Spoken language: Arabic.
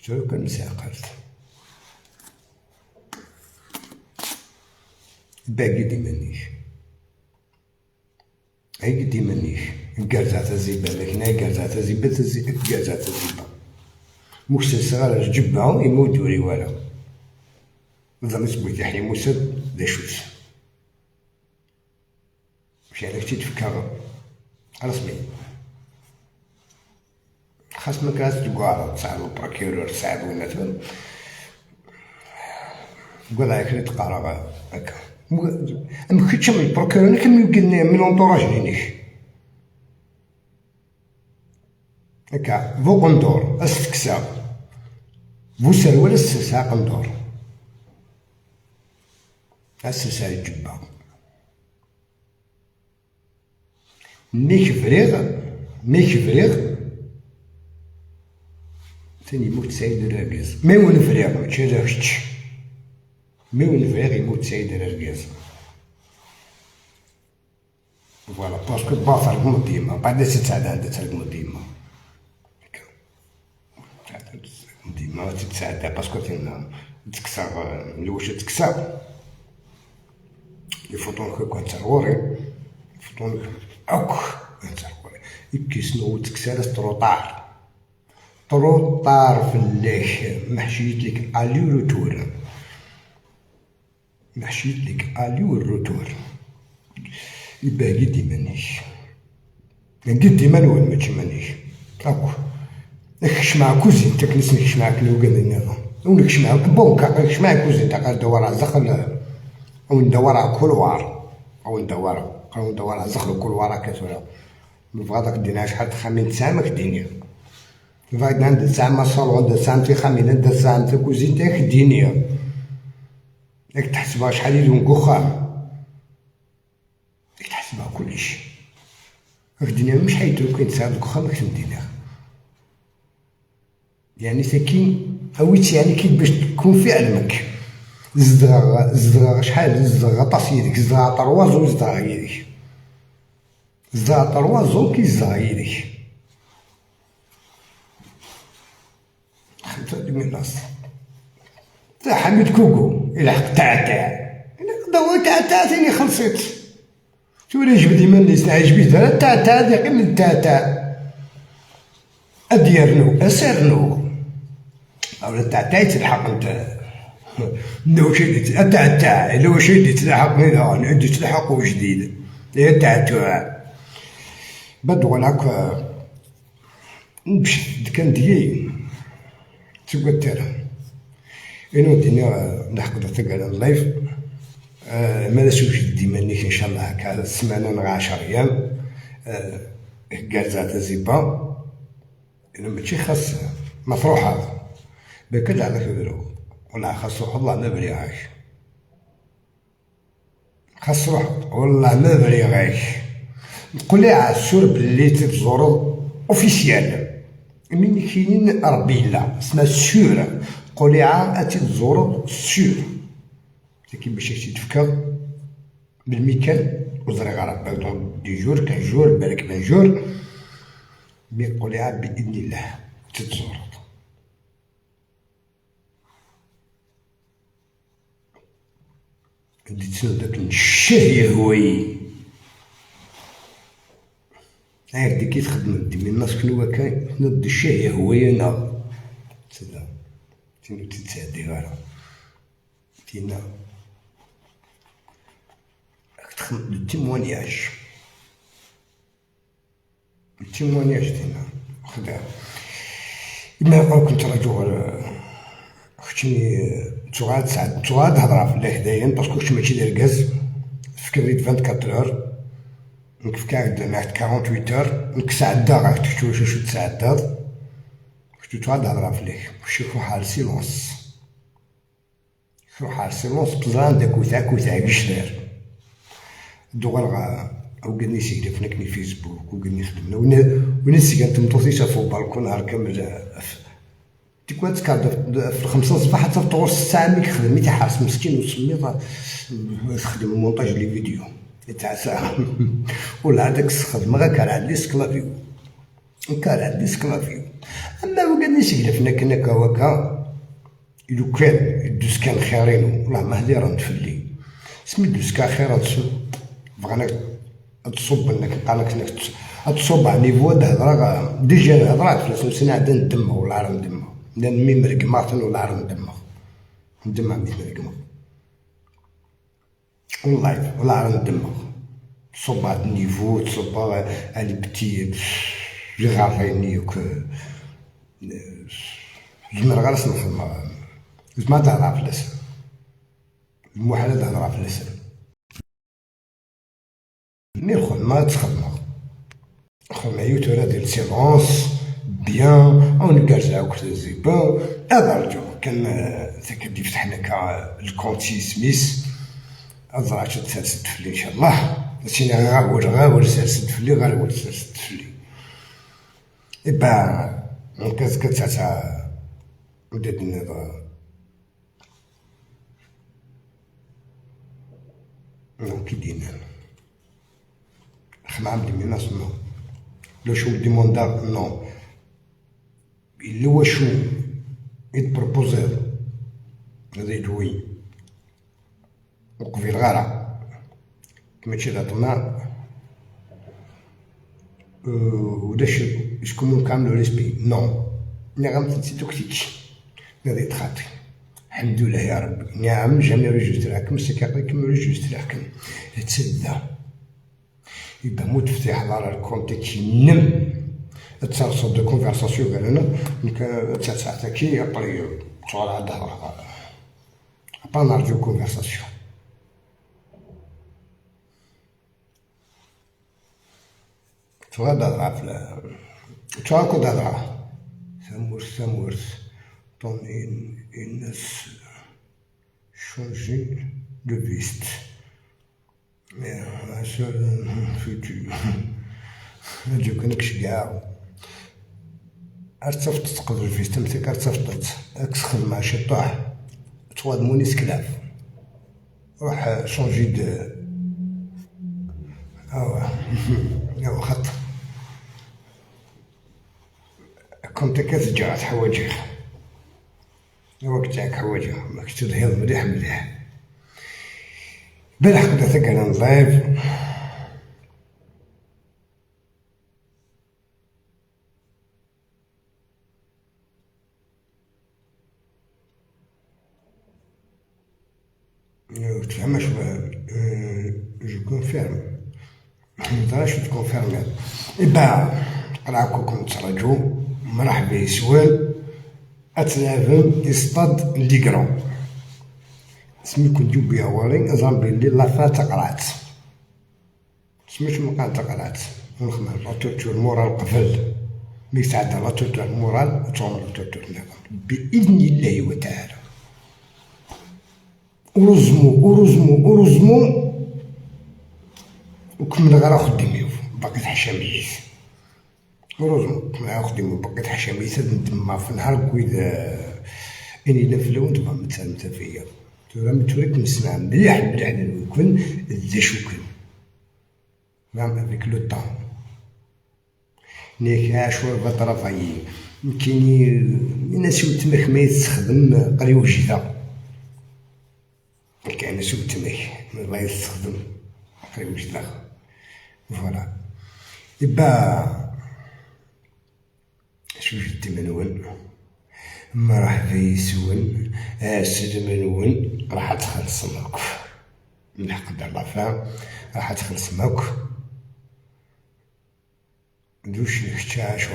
شو كان مساقل باقي ديمانيش هاي ديمانيش كارزات الزيبة لكن هاي كارزات الزيبة كارزات الزيبة موسى صغار الجبة يموت دوري ورا نظام سبويت يحيى موسى دا شوس مشي على كتي تفكر رسمي خاص ما كاس تقعد تصعد البروكيرور تصعد ولا تبان قول هاك اللي تقرا هكا ما كنتش من البروكيرور كم يمكن من لونطوراج لينيش هكا فو قندور استكسا فو سروال السلسة قندور السلسة الجبة ميك فريغ ثاني يموت سعيد الرقاز ميون فريغ ماشي راكش ميون فريغ يموت سعيد الرقاز فوالا باسكو با ترقم ديما بعد تتساعد عندها ترقم ديما ديما تتساعد باسكو تكسر الواش تكسر يفوتونك كون تروري يفوتونك اوك تروري يكيسنو تكسر تروطار في الليش محشيت لك الي وروتور محشيت لك الي والروتور باقي ديمانيش قد ديما الول ماشي مانيش هاكو نكش مع كوزين تكنس نكش معاك لو قال لنا ونكش معاك بونكا نكش معاك كوزين تاع ندور على زخل او ندور على كولوار او ندور على زخل كولوار كثر من فغادك دينا شحال تخمين تسامك دينيا فايد عند تسامة صالون دا سام في خمين دا سام في كوزين تاعك دينيا راك تحسبها شحال يدون كوخام راك تحسبها كلشي راك الدنيا مش حيتو كاين تساعد كوخام راك تمدينا يعني ساكين هويتي يعني كي باش تكون في علمك زدغا شحال زدغا طاس يديك زدغا طروازو زدغا يديك زدغا طروازو كي زدغا يديك خمسة من الناس تاع حميد كوكو يلحق تاع دوا تاع ثاني خلصت شو اللي جبد ديما اللي عجبت انا تاع ذاك من تاع اديرنو اسرنو او تاع تلحق انت لو شديت تاع لو شديت تلحقني انا عندي تلحق جديد هي تاع بدو هناك نمشي كان ديي تقول ترى إنه الدنيا نحقد تقعد اللايف ما نسويش ديما نيك إن شاء الله هكا السمانة نغا 10 أيام كازات زيبا إنه ماشي خاص مفروحة بكل على كبرو ولا خاص روح الله ما بريغاش خاص روح والله ما بريغاش تقولي على الشرب اللي تتزور اوفيسيال من كاين ربي لا اسمها سور قولي عا تزور سور كي باش تفكر بالميكان وزري غرب دي جور كان جور بالك من جور مي قولي عا باذن الله تتزور عندي تسول داك الشهيه هوي هاك كي تخدم ديما الناس شنو كاين حنا د الشهيه هوينا تسلا تينو تتسادي غير تينا راك تخدم التيمونياج تينا خدام ما يقول كنت رجل اختي تغاد ساعات تغاد هضره في الله هدايا باسكو كنت ماشي داركاز فكريت 24 اور نك قاعد نعت 48 اور نك ساعده غاك تشوف شو تساعدات كنت تغاد هضره في الله شوفو حال سيلونس شوفو حال سيلونس بلان داك وثاك قشدار دوغال غا او قالني سيدي فنكني فيسبوك وقالني خدمنا ونسي قالت مطوطيش فوق بالكون نهار كامل تكون تكاد في 5 الصباح حتى في 6 ملي خدم مي تحرس مسكين وسميط تخدم مونتاج لي فيديو تاع ساعه ولا هذاك الخدمه غير كان عندي سكلافيو كان عندي سكلافيو. اما وقعد نسقلفنا كنا كواكا إلو كان يدوز كان خيرينو والله ما هادي راه نتفلي سمي دوز كان خير بغانا تصب انك قالك انك تصب على نيفو د هضره ديجا الهضره في 3 سنين عاد ندمها ولا راه ندمها مي مرقماطن ولا راه ندمها مي مرقمه والله ولا راه ندمها تصب على النيفو تصب على بتي لي غافيني زعما غير نخدم زعما تهضر في اللسان المحال تهضر في اللسان مي الخدمة تخدمها خدمة يوتورا ديال سيلونس بيان او نكرجعوك زيبان هذا رجع كان كدي فتحنا كا الكونتي سميس أزرع تسلسل فلي إن شاء الله سيني غاول سلسل فلي غاول سلسل فلي إبا نكاز كتاتا وداد النظام كي دينا خمام دي ميناس نو لو شو ديموندا نو اللي هو شو يتبروبوزي هذا يدوي وقفي الغارة كما تشي عطنا وداش شكون نكملو ريسبي نو ملي غنمسيتو كتيتشي هذا يتخاطي الحمد لله يا ربي نعم جامي ريجستراكم سكاكم ريجستراكم تسدى يبقى مو تفتح على الكونتي كي نم تصرصو دو كونفرساسيون قال لنا تاع كي ابري تشغل على الظهر ابا نرجو كونفرساسيون تغاد هضرا في تغاد كود هضرا سامورث طون الناس changer de veste. Mais ma seule futur هادو كانكش كاع ارتفضت تقبل الفيست متك ارتفضت اكس خدم مع شطاح تواد مونيس كلاف روح شونجي دو اوا خط كنت كتجرع حوايجك الوقت تاعك حوايجك ماكش تدهيض مليح بالح كنت ثقنا نضيف تفهم شويه جو كونفيرم متعرفش تكونفيرمي إبا راكم تراجعوا مرحبا يسوال أتلافن يصطاد ليكرون سميكو نجيب بها ورين أظن بلي لافا تقرات سميتو مقال تقرات ونخدم لا تورتور مورال قبل ملي تعدى لا تورتور مورال تعمر لا تورتور بإذن الله تعالى ورزمو وكمل غير خدميو باقي حشاميت ورزمو كمل غير خدميو باقي حشاميت تما في نهار كويدا اني لفلو نتبع متفيا تورا متوريك نسمع مليح كون ذا شكون نعم افيك لو طون نيك عاشور بطرفايين كاينين الناس تماك ما يتخدم قريب وجده كاين ناس تماك ما يستخدم قريب وجده فوالا إبا شو جدي منون مرحبا يسون سيدي منون راح تخلص معك من حق الله فاهم راح تخلص معك دوش نحتاج